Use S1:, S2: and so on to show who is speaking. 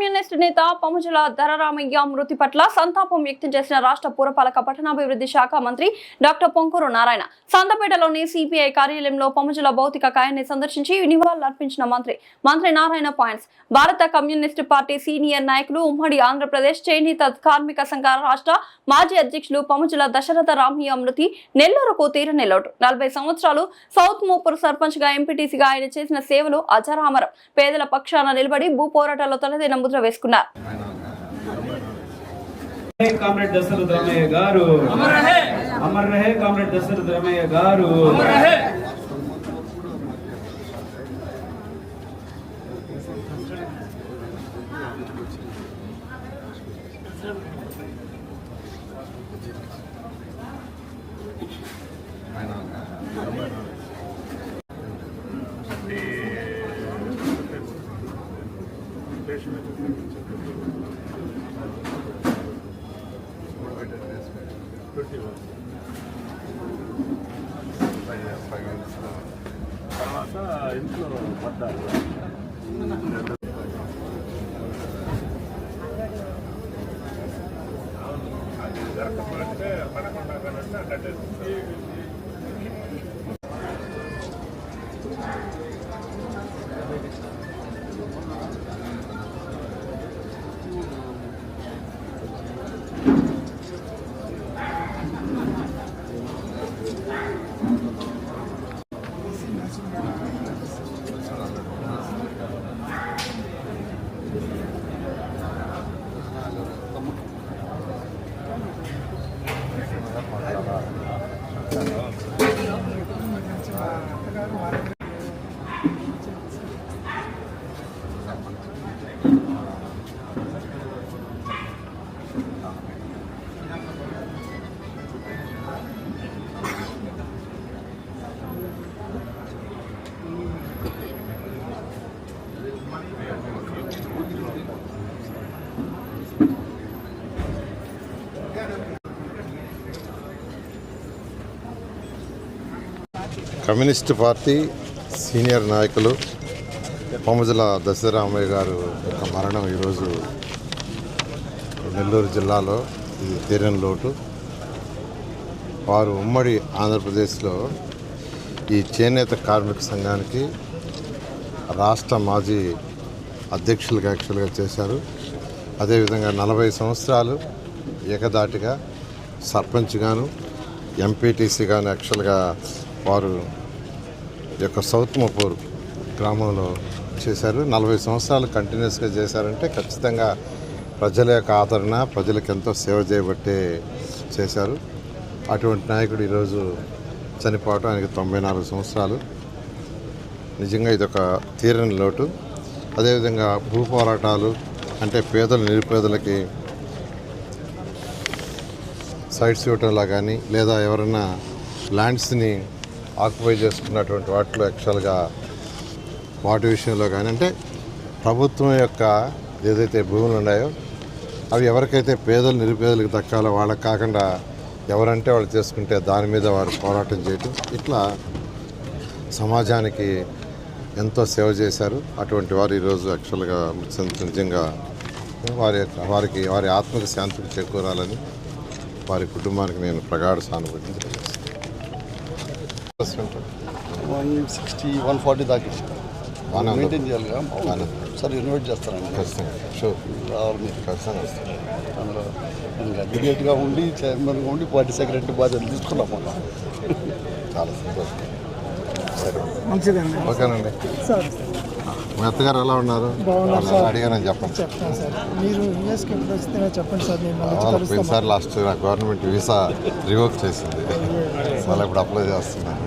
S1: Communist నేత పముజుల ధరరామయ్య మృతి పట్ల సంతాపం వ్యక్తం చేసిన రాష్ట్ర పురపాలక పట్టణాభివృద్ధి శాఖ మంత్రి డాక్టర్ పొంకూరు నారాయణ సంతపేటలోని సిపిఐ కార్యాలయంలో పముజుల భౌతిక కాయాన్ని సందర్శించి నివాళులర్పించిన మంత్రి నారాయణ పాయింట్స్ భారత కమ్యూనిస్ట్ పార్టీ సీనియర్ నాయకులు ఉమ్మడి ఆంధ్రప్రదేశ్ చేనేత కార్మిక సంఘ రాష్ట్ర మాజీ అధ్యక్షులు పముజుల దశరథ రామయ్య మృతి నెల్లూరుకు తీరని లోటు 40 సంవత్సరాలు సౌత్ మోపూర్ సర్పంచ్ గా ఎంపీటీసీగా ఆయన చేసిన సేవలు అజరామరం పేదల పక్షాన నిలబడి భూ పోరాటాల్లో తనదైన ముద్ర వేసుకున్నారు.
S2: కామ్రేడ్ దశరథ రామయ్య గారు అమర్ రహే కామ్రేడ్ దశరథ రామయ్య గారు
S3: తర్వాత ఇంట్లో పడ్డారు.
S4: కమ్యూనిస్ట్ పార్టీ సీనియర్ నాయకులు పముజుల దశరథ రామయ్య గారు యొక్క మరణం ఈరోజు నెల్లూరు జిల్లాలో ఇది తీరని లోటు. వారు ఉమ్మడి ఆంధ్రప్రదేశ్లో ఈ చేనేత కార్మిక సంఘానికి రాష్ట్ర మాజీ అధ్యక్షులుగా యాక్చువల్గా చేశారు. అదేవిధంగా 40 సంవత్సరాలు ఏకదాటిగా సర్పంచ్గాను ఎంపీటీసీగాను యాక్చువల్గా వారు యొక్క సౌత్ మోపూర్ గ్రామంలో చేశారు. 40 సంవత్సరాలు కంటిన్యూస్గా చేశారంటే ఖచ్చితంగా ప్రజల యొక్క ఆదరణ, ప్రజలకు ఎంతో సేవ చేయబట్టే చేశారు. అటువంటి నాయకుడు ఈరోజు చనిపోవటం, ఆయనకి 94 సంవత్సరాలు. నిజంగా ఇదొక తీరని లోటు. అదేవిధంగా భూ పోరాటాలు అంటే పేదలు నిరుపేదలకి సైట్స్ ఇవ్వటంలా కానీ లేదా ఎవరైనా ల్యాండ్స్ని ఆక్యుపై చేసుకున్నటువంటి వాటిలో యాక్చువల్గా వాటి విషయంలో కానీ అంటే ప్రభుత్వం యొక్క ఏదైతే భూములు ఉన్నాయో అవి ఎవరికైతే పేదలు నిరుపేదలకు దక్కాలో వాళ్ళకి కాకుండా ఎవరంటే వాళ్ళు చేసుకుంటే దాని మీద వారు పోరాటం చేయటం, ఇట్లా సమాజానికి ఎంతో సేవ చేశారు. అటువంటి వారు ఈరోజు యాక్చువల్గా నిజంగా వారి ఆత్మకు శాంతికి చేకూరాలని వారి కుటుంబానికి నేను ప్రగాఢ సానుభూతిని తెలియజేస్తాను.
S5: 160-140 దాకా మెయింటైన్ చేయాలిగా సార్ ఇన్వైట్ చేస్తారండి.
S4: ఖచ్చితంగా షూర్
S5: రావాలి మీరు.
S4: ఖచ్చితంగా వస్తాను.
S5: అందులో అడ్వకేట్గా ఉండి చైర్మన్గా ఉండి పార్టీ సెక్రటరీ బాధ్యతలు తీసుకున్నాం మనం.
S4: చాలా సంతోషం. సరే
S6: మంచిదండి.
S4: ఓకేనండి. మీ అత్తగారు ఎలా ఉన్నారు? అడిగానని చెప్పండి.
S6: చెప్తాను సార్. మీరు యూఎస్కి ఎప్పుడు వస్తే చెప్పండి సార్. నేను
S4: పోయినసారి లాస్ట్ గవర్నమెంట్ వీసా రివోక్ చేసింది, మళ్ళీ ఇప్పుడు అప్లై చేస్తున్నాను.